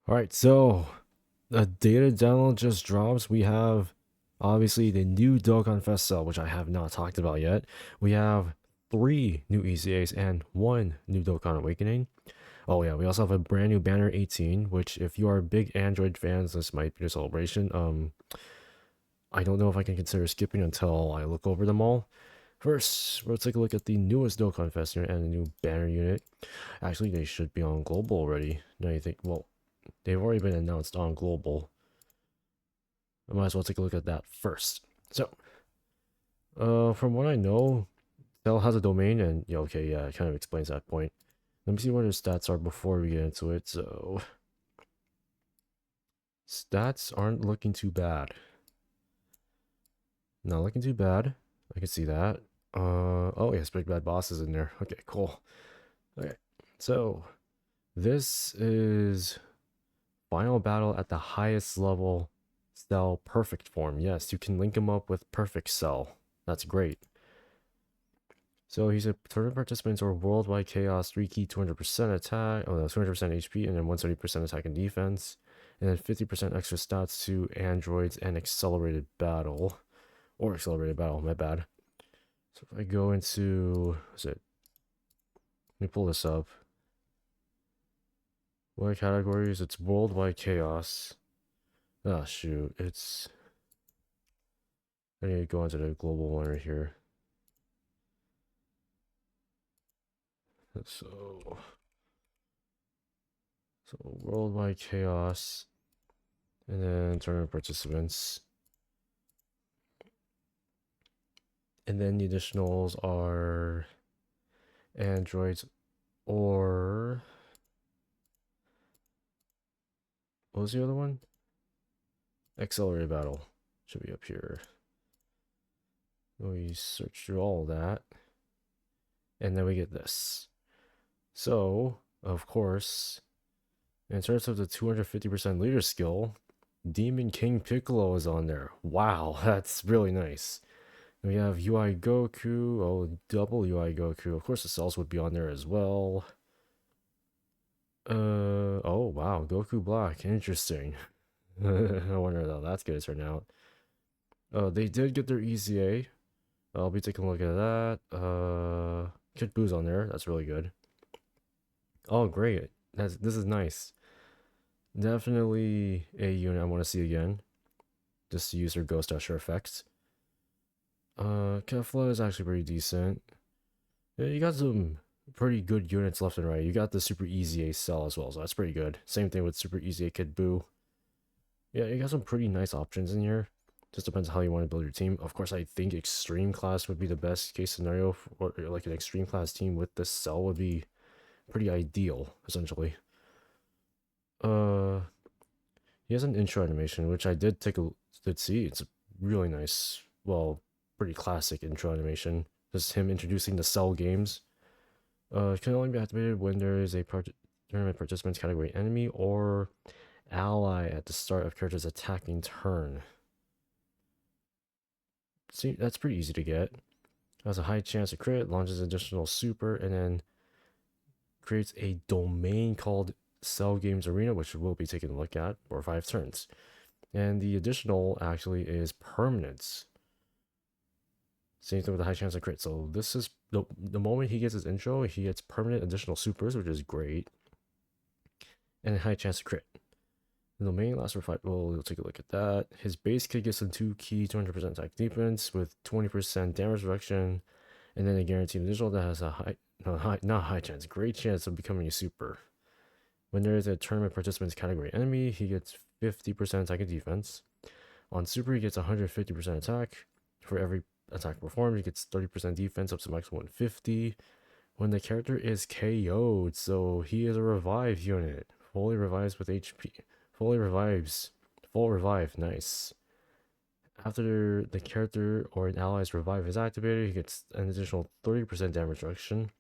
Alright, so the data download just drops. We have obviously the new Dokkan Fest cell, which I have not talked about yet. We have 3 new EZAs and 1 new Dokkan Awakening. Oh yeah, we also have a brand new Banner 18, which if you are big Android fans, this might be a celebration. I don't know if I can consider skipping until I look over them all. First, we'll take a look at the newest Dokkan Fest unit and the new Banner unit. Actually, they should be on global already. Now you think, well, they've already been announced on global. I might as well take a look at that first. So, from what I know, Dell has a domain, and yeah, okay, yeah, it kind of explains that point. Let me see what his stats are before we get into it. So, stats aren't looking too bad. Not looking too bad. I can see that. Oh yes, Big Bad Boss is in there. Okay, cool. Okay, so this is final battle at the highest level cell perfect form. Yes, you can link him up with perfect cell. That's great. So he's a tournament participant or worldwide chaos 3 key 200% attack, oh no, 200% HP, and then 170% attack and defense, and then 50% extra stats to androids and accelerated battle. Or accelerated battle, my bad. So if I go into, what's it? Let me pull this up. What categories? It's worldwide chaos. Ah, shoot. I need to go into the global one right here. So worldwide chaos, and then tournament participants. And then the additionals are androids or what was the other one? Accelerated battle should be up here. We search through all that, and then we get this. So, of course, in terms of the 250% leader skill, Demon King Piccolo is on there. Wow, that's really nice. We have UI Goku, oh, double UI Goku. Of course, the cells would be on there as well. Oh, wow, Goku Black, interesting. I wonder how that's gonna turn out. They did get their EZA. I'll be taking a look at that. Kid Boo's on there. That's really good. Oh, great. This is nice. Definitely a unit I want to see again. Just to use her Ghost Usher effects. Kefla is actually pretty decent. Yeah, you got some pretty good units left and right. You got the Super EZA cell as well, so that's pretty good. Same thing with Super EZA Kid Buu. Yeah, you got some pretty nice options in here. Just depends how you want to build your team. Of course, I think Extreme Class would be the best case scenario, or like an Extreme Class team with this cell would be pretty ideal, essentially. Uh, he has an intro animation, which I did see. It's a really nice, well, pretty classic intro animation. Just him introducing the cell games. It can only be activated when there is a tournament participants category enemy or ally at the start of character's attacking turn. See, that's pretty easy to get. Has a high chance to crit, launches additional super, and then creates a domain called Cell Games Arena, which we'll be taking a look at for 5 turns. And the additional actually is permanence. Same thing with the high chance of crit. So this is the moment he gets his intro, he gets permanent additional supers, which is great, and a high chance of crit. The domain lasts for 5. Well, we'll take a look at that. His base kit gets some 2 key 200% attack defense with 20% damage reduction, and then a guaranteed additional that has a not high chance, great chance of becoming a super. When there is a tournament participants category enemy, he gets 50% attack and defense. On super, he gets 150% attack. For every attack performed, he gets 30% defense up to max 150. When the character is KO'd, so he is a revive unit. Fully revives with HP. Fully revives. Full revive, nice. After the character or an ally's revive is activated, he gets an additional 30% damage reduction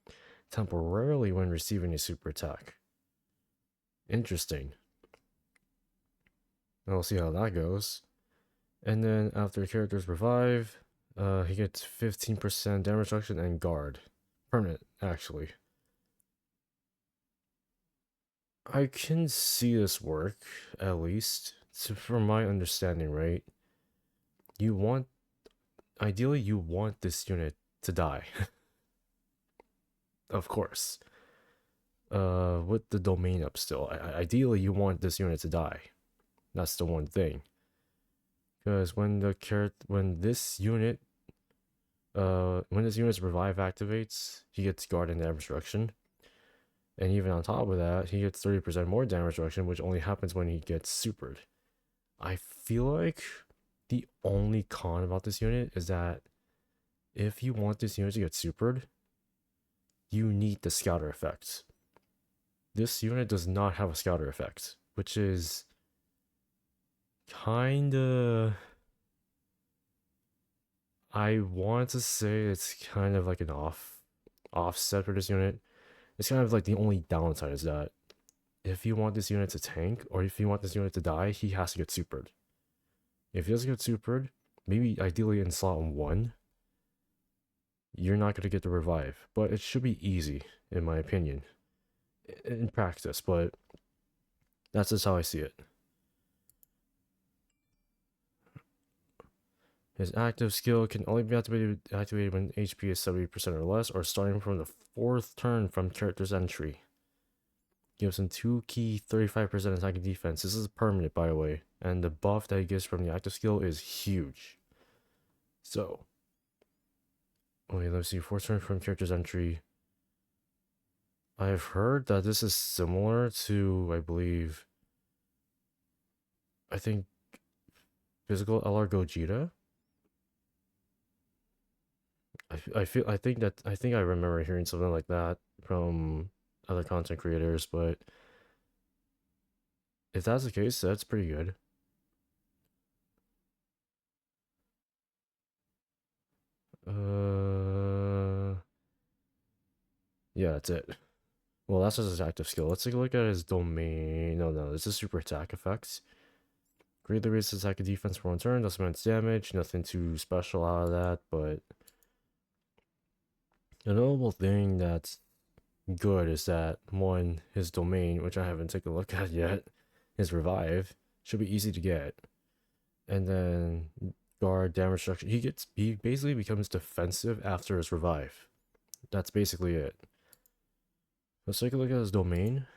temporarily when receiving a super attack. Interesting. We'll see how that goes. And then after characters revive, he gets 15% damage reduction and guard. Permanent, actually. I can see this work, at least. So from my understanding, right? You want, ideally, you want this unit to die. Of course. With the domain up still. Ideally, you want this unit to die. That's the one thing. Because when this unit's revive activates, he gets guard and damage reduction. And even on top of that, he gets 30% more damage reduction, which only happens when he gets supered. I feel like the only con about this unit is that if you want this unit to get supered, you need the scouter effect. This unit does not have a scouter effect, which is kinda... I want to say it's kind of like an offset for this unit. It's kind of like the only downside is that if you want this unit to tank, or if you want this unit to die, he has to get supered. If he doesn't get supered, maybe ideally in slot 1, you're not going to get the revive. But it should be easy, in my opinion, in practice, but that's just how I see it. His active skill can only be activated when HP is 70% or less, or starting from the 4th turn from character's entry. Gives him 2 key 35% attack and defense. This is permanent, by the way, and the buff that he gets from the active skill is huge. So, wait, let's see. 4th turn from character's entry. I've heard that this is similar to, I think, physical LR Gogeta. I think I remember hearing something like that from other content creators, but if that's the case, that's pretty good. Yeah, that's it. Well, that's just his active skill. Let's take a look at his domain. No, this is super attack effects. Greatly raises attack and defense for 1 turn, does immense damage. Nothing too special out of that, but a notable thing that's good is that, one, his domain, which I haven't taken a look at yet, his revive, should be easy to get. And then guard damage reduction. He basically becomes defensive after his revive. That's basically it. Let's take a look at his domain.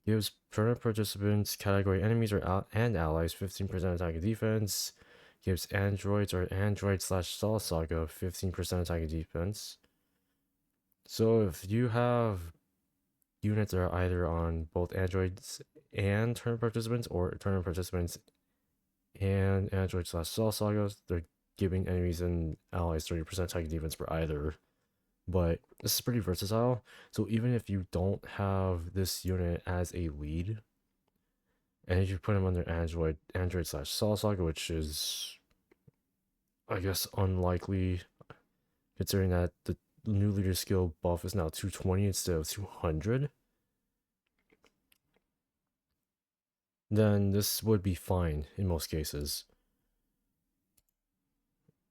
Gives tournament participants, category enemies and allies 15% attack and defense. Gives androids or android/Stall Saga 15% attack and defense. So if you have units that are either on both androids and tournament participants, or tournament participants and android/Stall Sagas, they're giving enemies and allies 30% attack and defense for either. But this is pretty versatile, so even if you don't have this unit as a lead, and if you put him under android/Stall Saga, which is, I guess, unlikely, considering that the new leader skill buff is now 220 instead of 200, then this would be fine in most cases.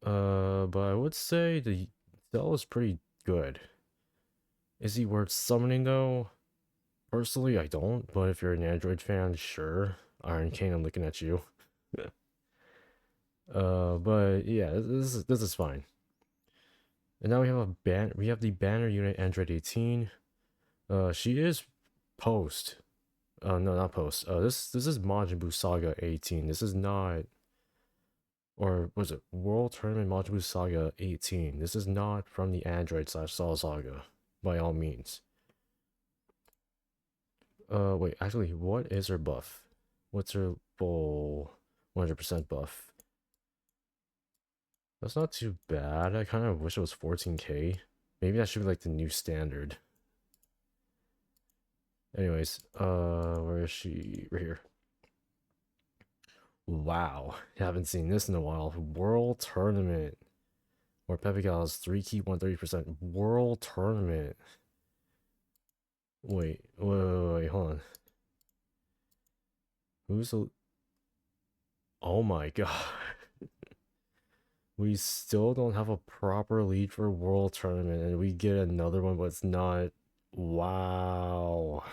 But I would say the cell is pretty good. Is he worth summoning though? Personally, I don't, but if you're an Android fan, sure. Iron King, I'm looking at you. But yeah, this is fine. And now we have the banner unit Android 18. She is post. No, not post. This is Majin Buu Saga 18. This is not, or was it World Tournament Majin Buu Saga 18? This is not from the Android/Stall Saga, by all means. Wait, actually, what is her buff? What's her full 100% buff? That's not too bad. I kind of wish it was 14k. Maybe that should be like the new standard. Anyways, where is she? Right here. Wow, haven't seen this in a while. World Tournament. Or Pepe Gal's 3 key 130%. World Tournament. Wait, hold on. Who's the... Oh my god. We still don't have a proper lead for World Tournament, and we get another one, but it's not... Wow.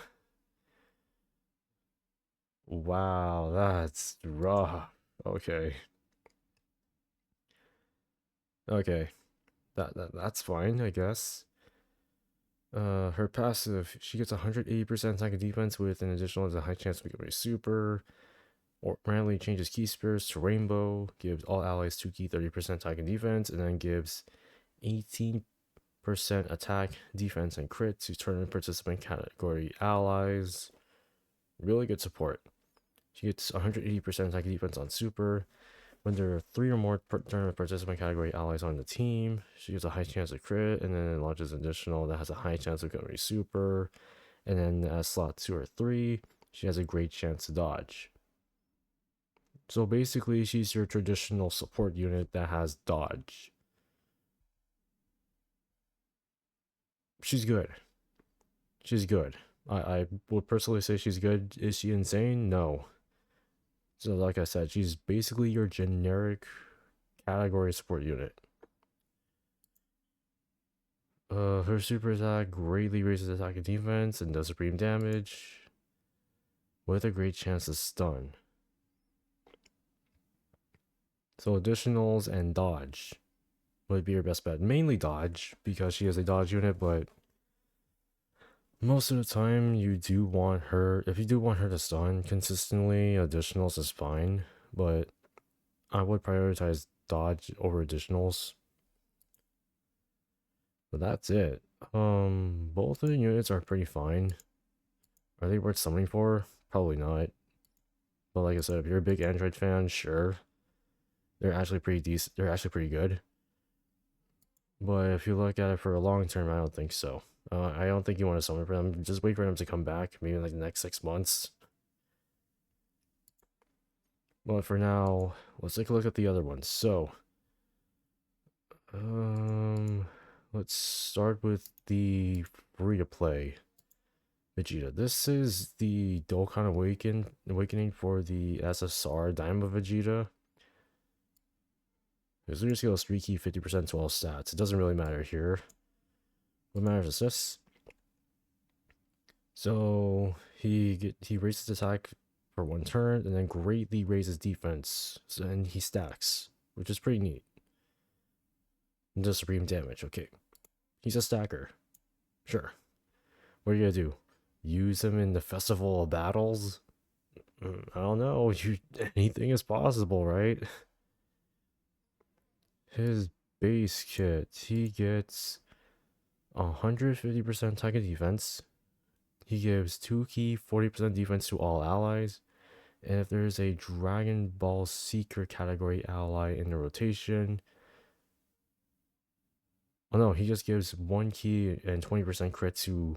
wow, that's raw. Okay. Okay. That's fine, I guess. Her passive, she gets 180% attack and defense with an additional there's a high chance of becoming a super. Or randomly changes key spirits to rainbow, gives all allies 2 key 30% attack and defense, and then gives 18% attack, defense, and crit to tournament participant category allies. Really good support. She gets 180% attack and defense on super. When there are 3 or more tournament participant category allies on the team, she gets a high chance of crit, and then it launches an additional that has a high chance of becoming super. And then at slot 2 or 3, she has a great chance to dodge. So basically, she's your traditional support unit that has dodge. She's good. She's good. I would personally say she's good. Is she insane? No. So like I said, she's basically your generic category support unit. Her super attack greatly raises attack and defense and does supreme damage with a great chance to stun. So additionals and dodge would be your best bet. Mainly dodge, because she is a dodge unit, but most of the time you do want her, if you do want her to stun consistently, additionals is fine, but I would prioritize dodge over additionals. But that's it. Both of the units are pretty fine. Are they worth summoning for? Probably not. But like I said, if you're a big Android fan, sure. They're actually pretty decent. They're actually pretty good. But if you look at it for a long term, I don't think so. I don't think you want to summon for them. Just wait for them to come back, maybe in like the next 6 months. But for now, let's take a look at the other ones. So, let's start with the free-to-play Vegeta. This is the Dokkan Awakening for the SSR Diamond Vegeta. His leader skill is 3 key, 50% to all stats. It doesn't really matter here. What matters is this. So he raises attack for 1 turn and then greatly raises defense. So, and he stacks, which is pretty neat. And does supreme damage. Okay. He's a stacker. Sure. What are you gonna do? Use him in the Festival of Battles? I don't know. Anything is possible, right? His base kit, he gets 150% attack and defense. He gives 2 key, 40% defense to all allies. And if there's a Dragon Ball Seeker category ally in the rotation... Oh no, he just gives 1 key and 20% crit to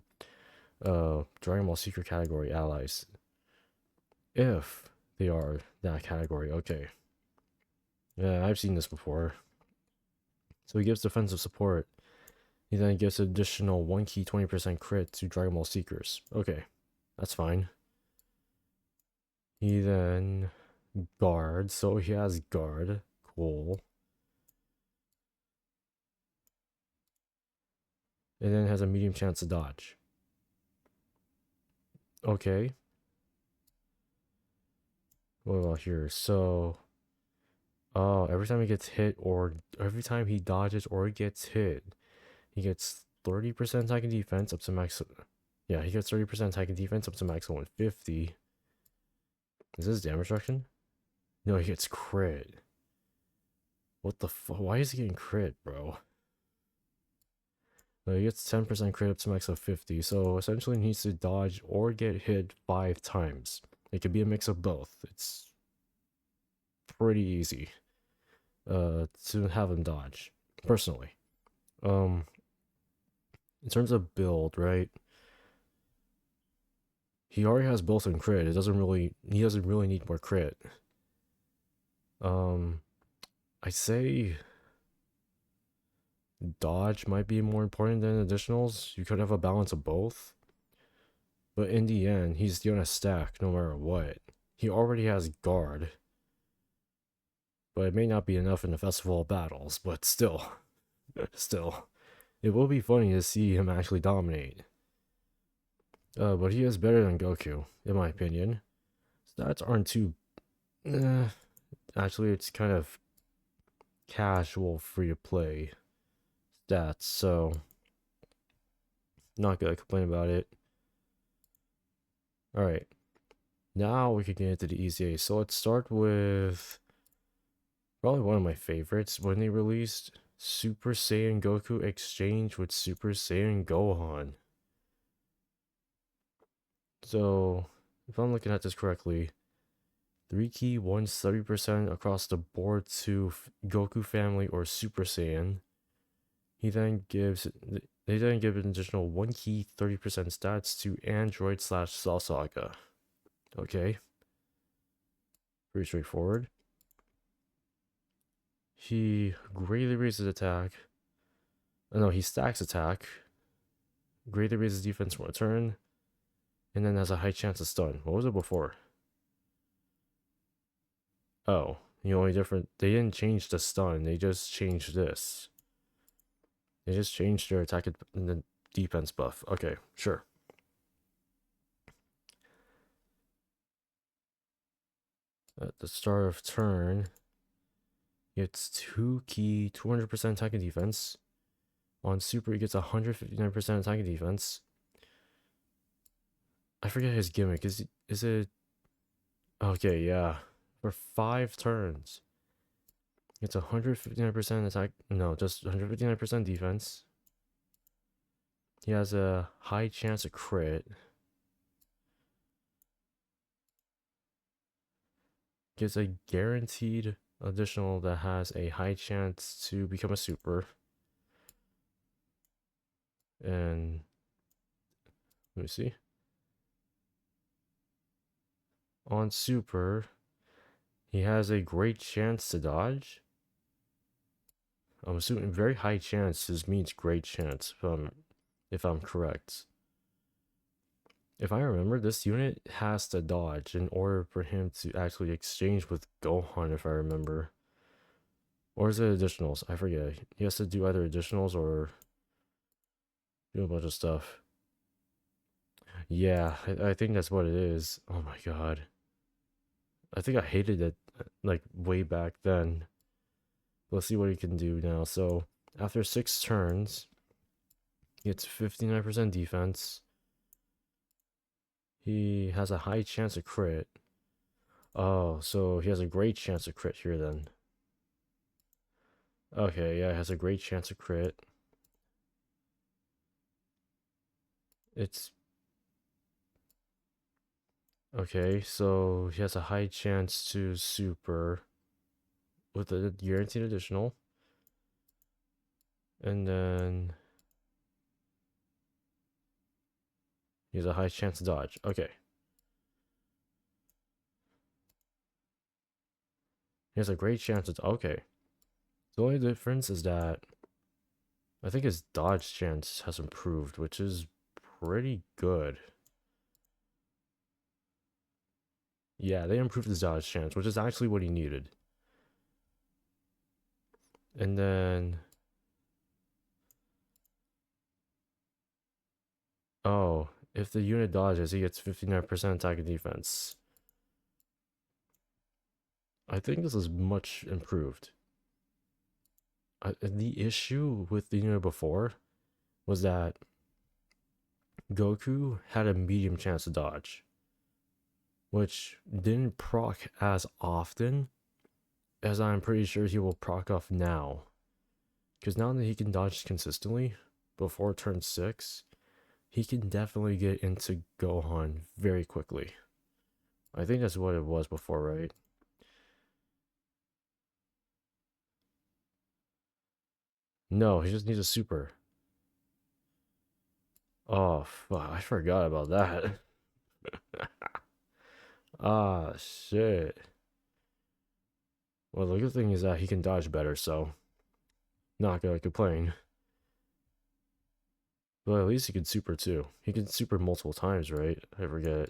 Dragon Ball Seeker category allies. If they are that category, okay. Yeah, I've seen this before. So he gives defensive support. He then gives additional 1 key 20% crit to Dragon Ball Seekers. Okay, that's fine. He then guards, so he has guard. Cool. And then has a medium chance to dodge. Okay. What about here? So, oh, every time he gets hit or every time he dodges or gets hit, he gets 30% attack and defense up to max. Yeah, he gets 30% attack and defense up to max 150. Is this damage reduction? No, he gets crit. What the fuck? Why is he getting crit, bro? He gets 10% crit up to max of 50, so essentially he needs to dodge or get hit 5 times. It could be a mix of both. It's pretty easy to have him dodge, personally. In terms of build, right? He already has built-in crit. He doesn't really need more crit. I say dodge might be more important than additionals. You could have a balance of both. But in the end, he's gonna stack no matter what. He already has guard. But it may not be enough in the Festival of Battles, but still. Still. It will be funny to see him actually dominate. But he is better than Goku, in my opinion. stats aren't too... actually, it's kind of casual free-to-play stats, so not gonna complain about it. Alright, now we can get into the EZA. So let's start with probably one of my favorites when they released Super Saiyan Goku Exchange with Super Saiyan Gohan. So, if I'm looking at this correctly, 3 key, 170% across the board to Goku family or Super Saiyan. They then give an additional 1 key, 30% stats to Android / Cell Saga. Okay. Pretty straightforward. He greatly raises attack. Oh, no, he stacks attack. Greatly raises defense for a turn. And then has a high chance of stun. What was it before? Oh, the only different... They didn't change the stun. They just changed this. They just changed their attack and the defense buff. Okay, sure. At the start of turn, it's 2 key, 200% attack and defense. On super, he gets 159% attack and defense. I forget his gimmick. Is it... Okay, yeah. For 5 turns. It's 159% attack. No, just 159% defense. He has a high chance of crit. Gets a guaranteed additional that has a high chance to become a super. And let me see. On super, he has a great chance to dodge. I'm assuming very high chances means great chance if I'm correct. If I remember, this unit has to dodge in order for him to actually exchange with Gohan, if I remember. Or is it additionals? I forget. He has to do either additionals or do a bunch of stuff. Yeah, I think that's what it is. Oh my god. I think I hated it, like, way back then. Let's see what he can do now. So, after 6 turns, he gets 59% defense. He has a high chance of crit. Oh, so he has a great chance of crit here then. Okay, yeah, he has a great chance of crit. It's... Okay, so he has a high chance to super with a guaranteed additional. And then he has a high chance to dodge. Okay. He has a great chance to... Okay. The only difference is that I think his dodge chance has improved, which is pretty good. Yeah, they improved his dodge chance, which is actually what he needed. And then... Oh, if the unit dodges, he gets 59% attack and defense. I think this is much improved. The issue with the unit before was that Goku had a medium chance to dodge, which didn't proc as often as I'm pretty sure he will proc off now. Because now that he can dodge consistently before turn 6, he can definitely get into Gohan very quickly. I think that's what it was before, right? No, he just needs a super. Oh, fuck, I forgot about that. Ah, shit. Well, the good thing is that he can dodge better, so not gonna complain. But at least he can super too. He can super multiple times, right? I forget.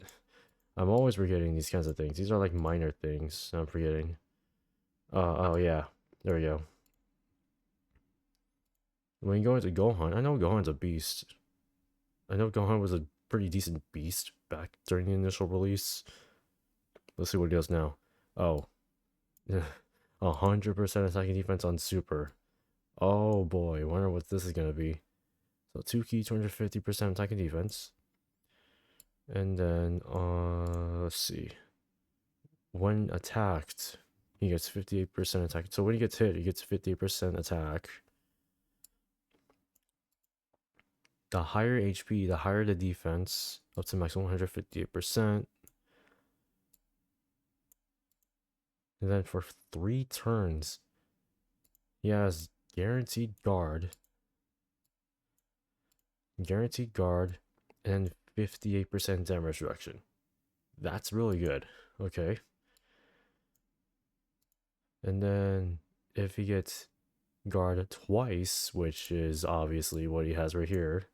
I'm always forgetting these kinds of things. These are like minor things I'm forgetting. Oh yeah. There we go. When you go into Gohan, I know Gohan's a beast. I know Gohan was a pretty decent beast back during the initial release. Let's see what he does now. Oh, 100% attacking defense on super. Oh boy, wonder what this is gonna be. So 2 key, 250% attacking defense. And then, let's see. When attacked, he gets 58% attack. So when he gets hit, he gets 58% attack. The higher HP, the higher the defense, up to maximum 158%. And then for 3 turns, he has guaranteed guard, and 58% damage reduction. That's really good. Okay. And then if he gets guard twice, which is obviously what he has right here,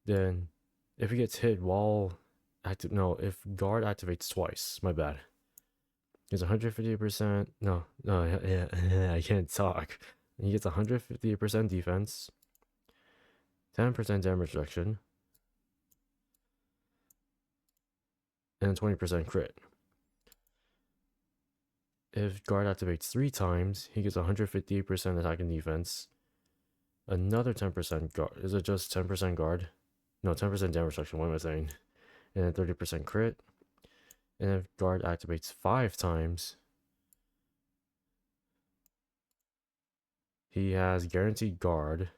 then if he gets hit while active, no, if guard activates twice, my bad. He's 158%. No, yeah, I can't talk. He gets 158% defense, 10% damage reduction, and 20% crit. If guard activates 3 times, he gets 158% attack and defense, another 10% guard. Is it just 10% guard? No, 10% damage reduction. What am I saying? And then 30% crit. And if guard activates 5 times, he has guaranteed guard,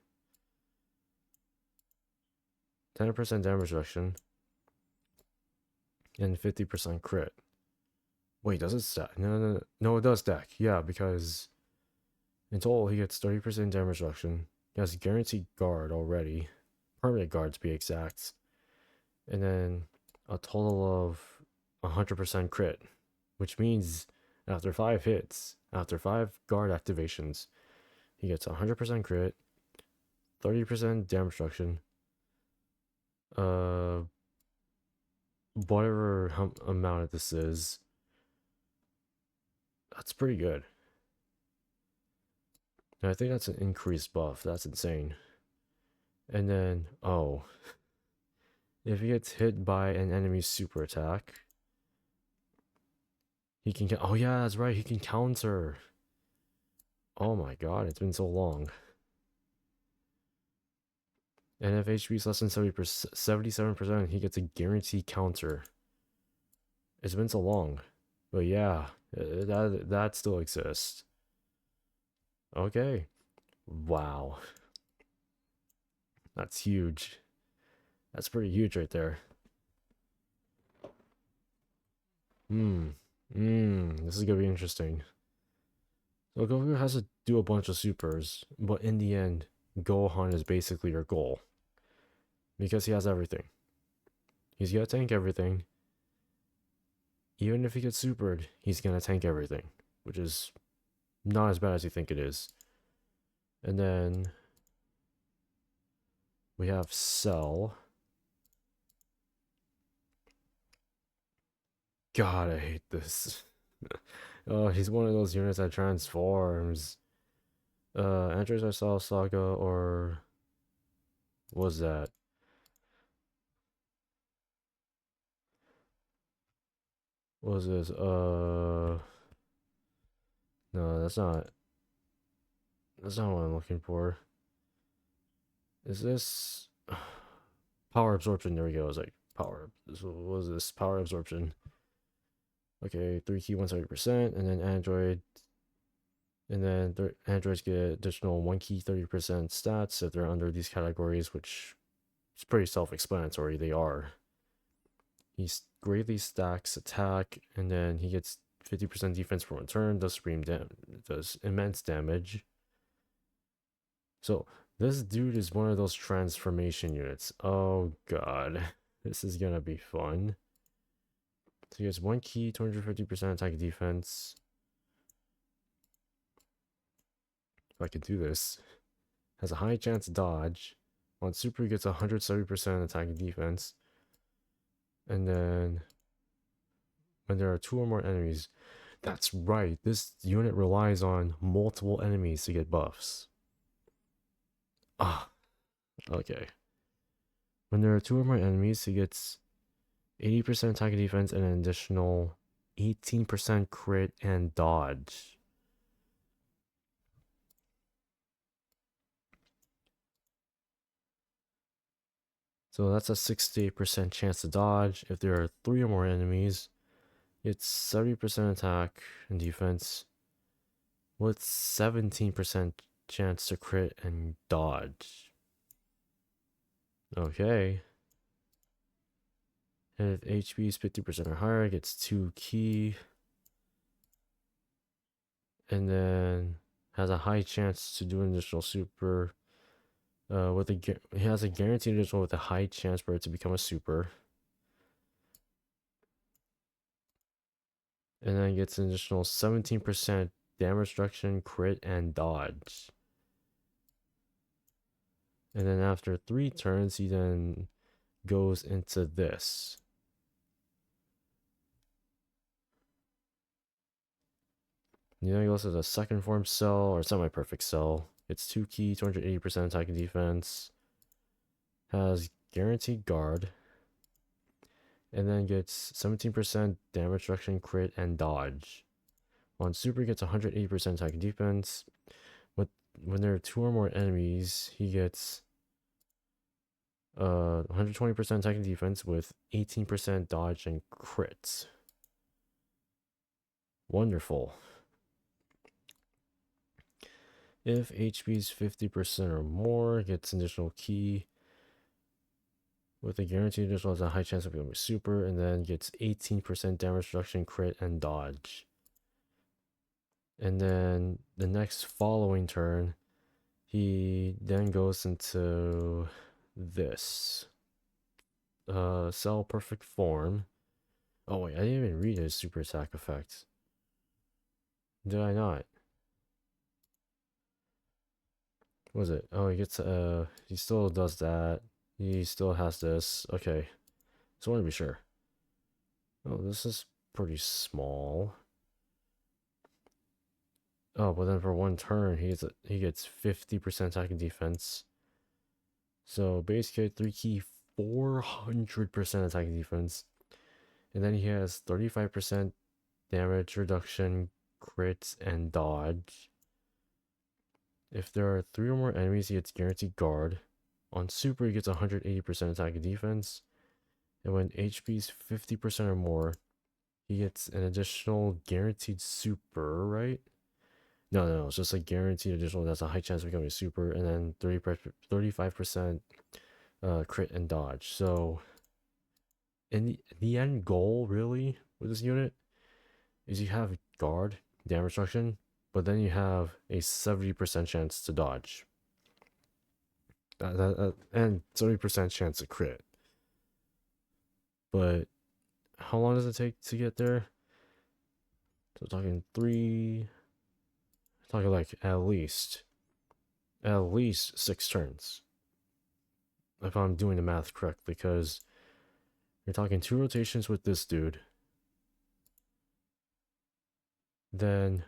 10% damage reduction, and 50% crit. Wait, does it stack? No, it does stack. Yeah, because in total he gets 30% damage reduction. He has guaranteed guard already, permanent guard to be exact, and then a total of 100% crit, which means after 5 hits, after 5 guard activations, he gets 100% crit, 30% damage reduction, whatever amount this is. That's pretty good. And I think that's an increased buff. That's insane. And then, oh, if he gets hit by an enemy's super attack, he can, oh yeah, that's right, he can counter. Oh my god, it's been so long. And if HP is less than 77%, he gets a guaranteed counter. It's been so long. But yeah, that still exists. Okay. Wow. That's huge. That's pretty huge right there. This is gonna be interesting. So Goku has to do a bunch of supers, but in the end, Gohan is basically your goal. Because he has everything. He's gonna tank everything. Even if he gets supered, he's gonna tank everything. Which is not as bad as you think it is. And then we have Cell. God, I hate this. Oh, he's one of those units that transforms. Android Cell Saga, or what was that? What was this? No, that's not what I'm looking for. Is this power absorption? There we go. It's like power. What was this? Power absorption. Okay, 3 key 170%, and then Android. And then androids get additional 1 key 30% stats if they're under these categories, which is pretty self-explanatory. They are. He greatly stacks attack, and then he gets 50% defense for one turn, does immense damage. So this dude is one of those transformation units. Oh god, this is gonna be fun. So he has 1 key, 250% attack defense. If I can do this, has a high chance to dodge. On super, he gets 170% attack defense. And then when there are 2 or more enemies, that's right, this unit relies on multiple enemies to get buffs. Ah, okay. When there are 2 or more enemies, he gets 80% attack defense and an additional 18% crit and dodge. So that's a 68% chance to dodge. If there are 3 or more enemies, it's 70% attack and defense with 17% chance to crit and dodge. Okay. And if HP is 50% or higher, it gets 2 ki. And then has a high chance to do an additional super. He has a guaranteed additional with a high chance for it to become a super. And then gets an additional 17% damage reduction, crit, and dodge. And then after 3 turns, he then goes into this. And then he goes to the second form cell, or semi-perfect cell. It's 2 ki, 280% attack and defense. Has guaranteed guard. And then gets 17% damage reduction, crit, and dodge. On super, gets 180% attack and defense. When there are 2 or more enemies, he gets 120% attack and defense with 18% dodge and crits. Wonderful. If HP is 50% or more, gets an additional ki with a guaranteed additional, has a high chance of becoming super, and then gets 18% damage reduction, crit, and dodge. And then the next following turn, he then goes into this. Cell perfect form. Oh wait, I didn't even read his super attack effect. Did I not? What was it? Oh, he still does that. He still has this. Okay. Just want to be sure. Oh, this is pretty small. Oh, but then for 1 turn, he gets 50% attack and defense. So base kit, 3 ki, 400% attack and defense. And then he has 35% damage reduction, crits, and dodge. If there are 3 or more enemies, he gets guaranteed guard. On super, he gets 180% attack and defense. And when HP is 50% or more, he gets an additional guaranteed super, right? No, it's just a guaranteed additional that's a high chance of becoming a super, and then 35% crit and dodge. So, in the end goal, really, with this unit, is you have guard, damage reduction, but then you have a 70% chance to dodge. And 70% chance to crit. But how long does it take to get there? So talking like at least 6 turns. If I'm doing the math correctly, because you're talking 2 rotations with this dude. Then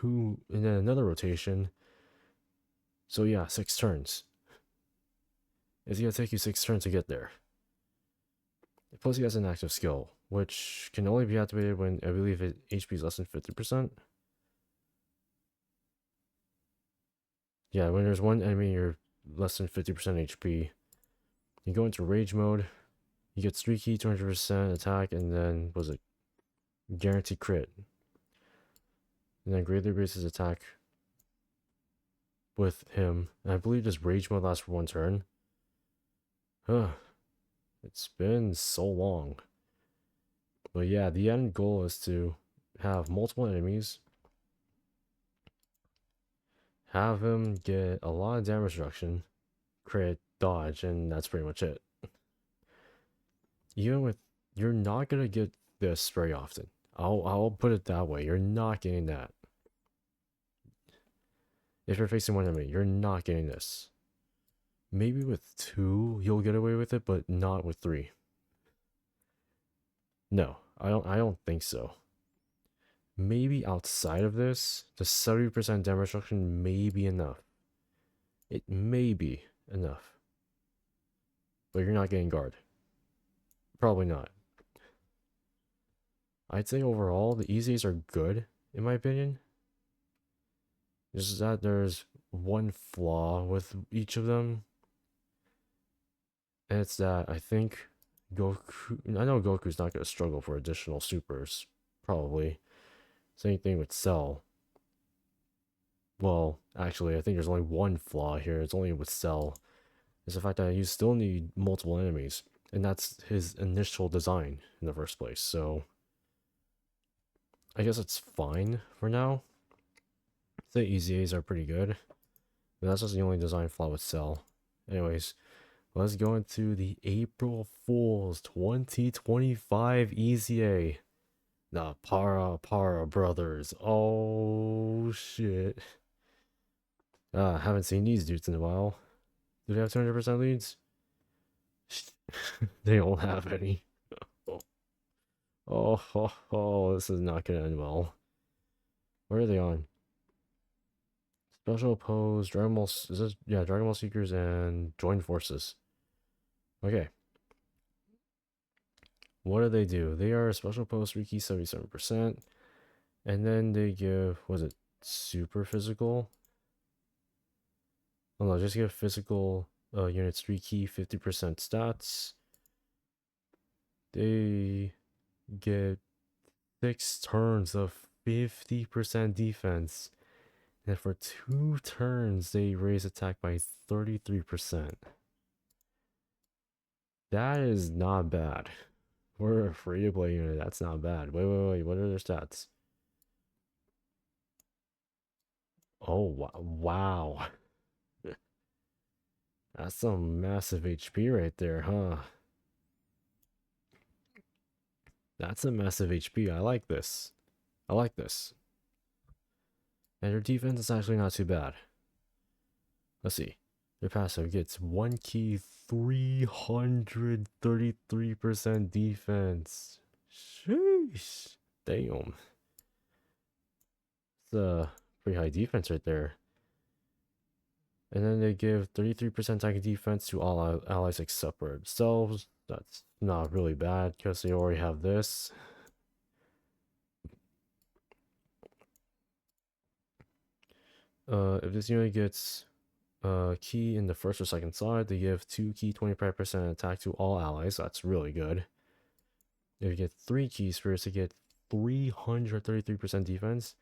and then another rotation. So yeah, 6 turns. It's gonna take you 6 turns to get there. Plus he has an active skill, which can only be activated when I believe HP is less than 50%. Yeah, when there's 1 enemy you're less than 50% HP. You go into rage mode. He gets 3 ki, 200% attack, and then was it guaranteed crit. And then greatly raises his attack with him. And I believe this rage mode lasts for 1 turn. Huh. It's been so long. But yeah, the end goal is to have multiple enemies. Have him get a lot of damage reduction, crit, dodge, and that's pretty much it. Even with, you're not gonna get this very often. I'll put it that way. You're not getting that. If you're facing 1 enemy, you're not getting this. Maybe with 2 you'll get away with it, but not with 3. No, I don't think so. Maybe outside of this, the 70% damage reduction may be enough. It may be enough. But you're not getting guard. Probably not. I'd say overall the EZAs are good in my opinion. Just that there's one flaw with each of them, and it's that I think Goku. I know Goku's not gonna struggle for additional supers, probably. Same thing with Cell. Well, actually, I think there's only one flaw here. It's only with Cell. Is the fact that you still need multiple enemies, and that's his initial design in the first place. So I guess it's fine for now. The EZAs are pretty good, but that's just the only design flaw with Cell. Anyways, let's go into the April Fools 2025 EZA. The Para Brothers. Oh shit. Haven't seen these dudes in a while. Do they have 200% leads? They don't have any. Oh, this is not gonna end well. Where are they on? Special Pose, Dragon Ball, is this, yeah, Dragon Ball Seekers and Join Forces. Okay. What do? They are Special Pose, Riki 77%. And then they give, was it Super Physical? Oh no, just give physical units Riki 50% stats. They get 6 turns of 50% defense. And for 2 turns, they raise attack by 33%. That is not bad. For a free-to-play unit, that's not bad. Wait. What are their stats? Oh, wow. That's some massive HP right there, huh? That's a massive HP. I like this. I like this. And their defense is actually not too bad. Let's see. Their passive gets 1 key, 333% defense. Sheesh. Damn. It's a pretty high defense right there. And then they give 33% attack and defense to all allies except for themselves. That's not really bad because they already have this. If this unit gets key in the first or second side, they give 2 key 25% attack to all allies. That's really good. If you get 3 key spirits, they get 333% defense.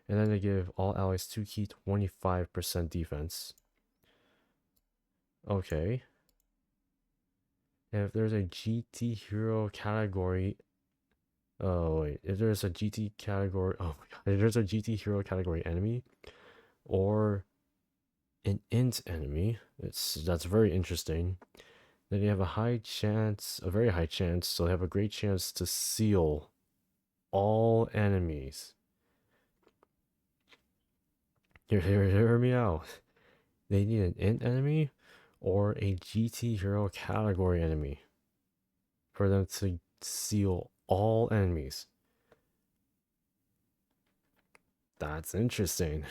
And then they give all allies 2 key 25% defense. Okay. And if there's a GT hero category, oh wait, if there's a GT category, oh my god, if there's a GT hero category enemy or an int enemy, that's very interesting. Then you have a high chance, a very high chance, so they have a great chance to seal all enemies. Hear me out. They need an int enemy or a GT hero category enemy for them to seal all enemies. That's interesting.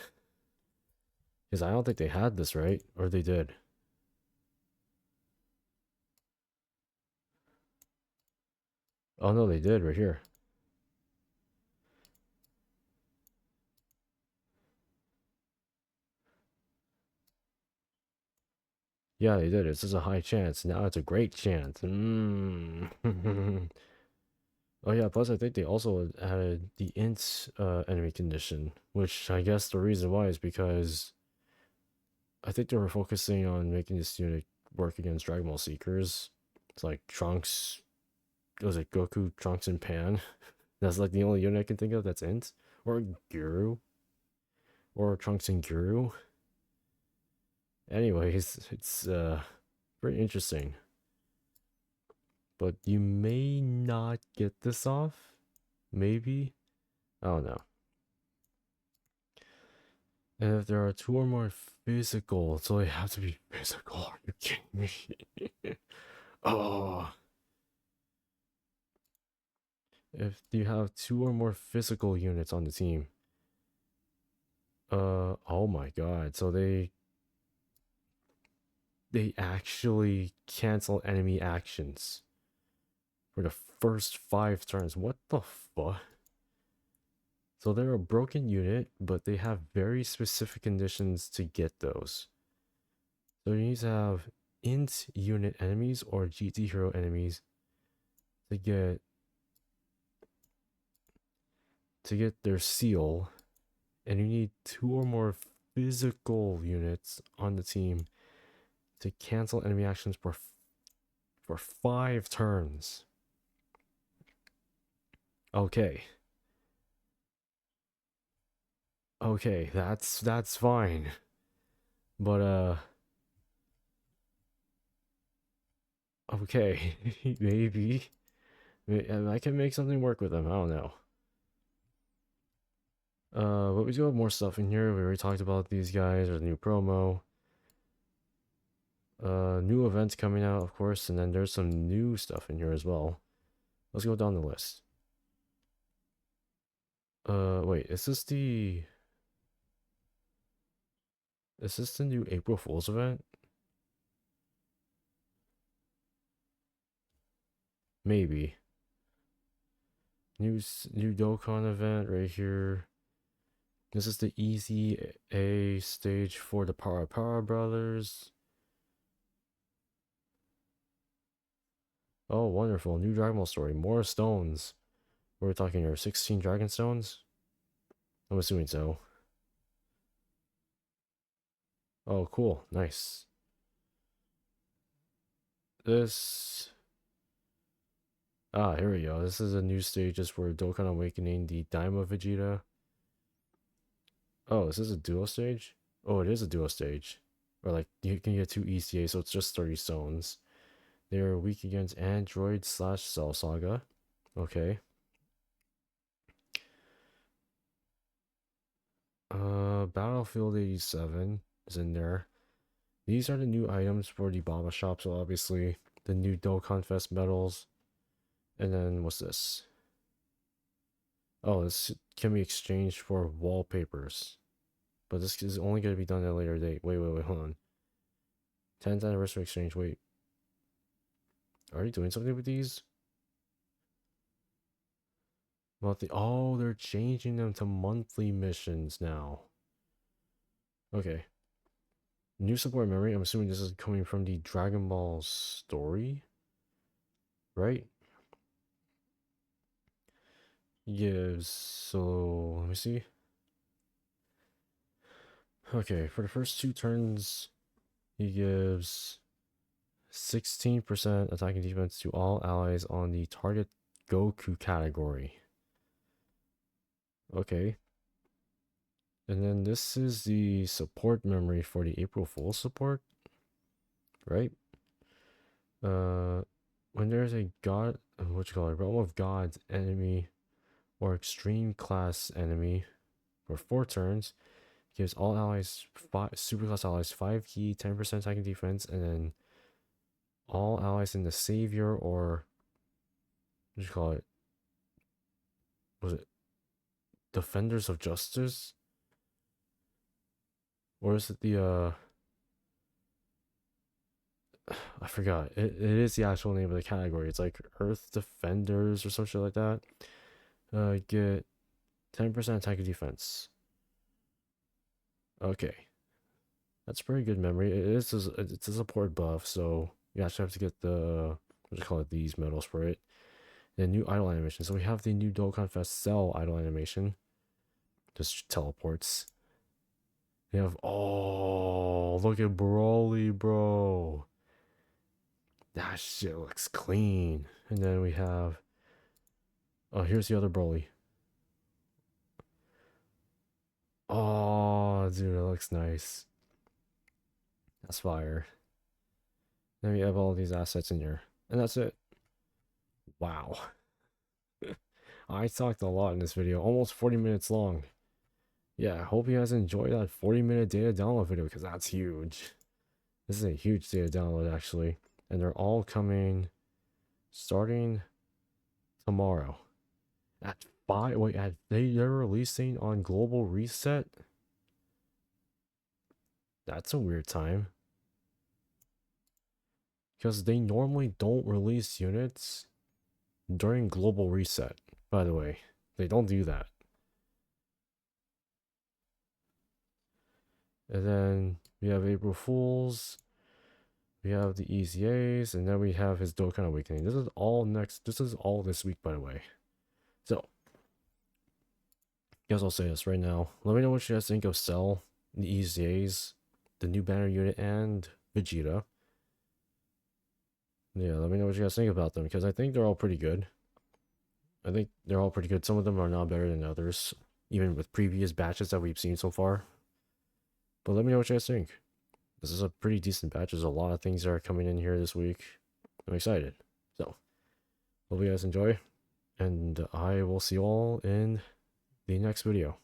Because I don't think they had this, right? Or they did. Oh no, they did right here. Yeah, they did. It's just a high chance. Now it's a great chance. Oh yeah, plus I think they also added the int enemy condition, which I guess the reason why is because I think they were focusing on making this unit work against Dragon Ball Seekers. It's like Trunks, was it Goku, Trunks, and Pan? That's like the only unit I can think of that's int. Or Guru. Or Trunks and Guru. Anyways, it's pretty interesting. But you may not get this off. Maybe. I don't know. And if there are 2 or more physical, so they have to be physical. Are you kidding me? Oh. If you have 2 or more physical units on the team. Oh my god. So they actually cancel enemy actions for the first 5 turns. What the fuck? So they're a broken unit, but they have very specific conditions to get those. So you need to have int unit enemies or GT hero enemies to get their seal, and you need 2 or more physical units on the team to cancel enemy actions for 5 turns. Okay. Okay, that's fine. But okay, maybe. I can make something work with them. I don't know. But we do have more stuff in here. We already talked about these guys. There's a new promo. New events coming out, of course, and then there's some new stuff in here as well. Let's go down the list. Wait, is this the new April Fool's event? Maybe. New Dokkan event right here. This is the EZA stage for the Para brothers. Oh, wonderful. New Dragon Ball story. More stones. We're talking here 16 Dragon Stones? I'm assuming so. Oh, cool. Nice. This... here we go. This is a new stage just for Dokkan Awakening, the Daima Vegeta. Oh, is this a duo stage? Oh, it is a duo stage. Or like, you can get 2 ECA, so it's just 30 stones. They are weak against Android / Cell Saga. Okay. Battlefield 87 is in there. These are the new items for the Baba shop, so obviously the new Dokkan Fest medals. And then what's this? Oh, this can be exchanged for wallpapers. But this is only going to be done at a later date. Wait, hold on. 10th anniversary exchange, wait. Are you doing something with these? Oh, they're changing them to monthly missions now. Okay. New support memory. I'm assuming this is coming from the Dragon Ball story, right? Gives, so let me see. Okay, for the first 2 turns, he gives 16% attacking defense to all allies on the target Goku category. Okay. And then this is the support memory for the April Fool's support, right? When there's a god, realm of gods enemy or extreme class enemy for 4 turns, gives all allies superclass allies 5 key, 10% attacking defense, and then all allies in the savior or was it defenders of justice? Or is it the I forgot. It is the actual name of the category. It's like Earth Defenders or some shit like that. Get 10% attack and defense. Okay. That's pretty good memory. It's a support buff, so you actually have to get the these medals for it. The new idle animation. So we have the new Dokkan Fest Cell idle animation. Just teleports. We have look at Broly, bro. That shit looks clean. And then we have here's the other Broly. Oh, dude, it looks nice. That's fire. Then we have all these assets in here. And that's it. Wow. I talked a lot in this video, almost 40 minutes long. Yeah, I hope you guys enjoyed that 40-minute data download video because that's huge. This is a huge data download actually. And they're all coming starting tomorrow. At 5, wait, they're releasing on Global Reset? That's a weird time. Because they normally don't release units during Global Reset, by the way. They don't do that. And then we have April Fools. We have the EZAs, and then we have his Dokkan Awakening. This is all this week, by the way. So, guess I'll say this right now. Let me know what you guys think of Cell, the EZAs, the new banner unit, and Vegeta. Yeah, let me know what you guys think about them, because I think they're all pretty good. I think they're all pretty good. Some of them are not better than others, even with previous batches that we've seen so far. But let me know what you guys think. This is a pretty decent batch. There's a lot of things that are coming in here this week. I'm excited. So, hope you guys enjoy. And I will see you all in the next video.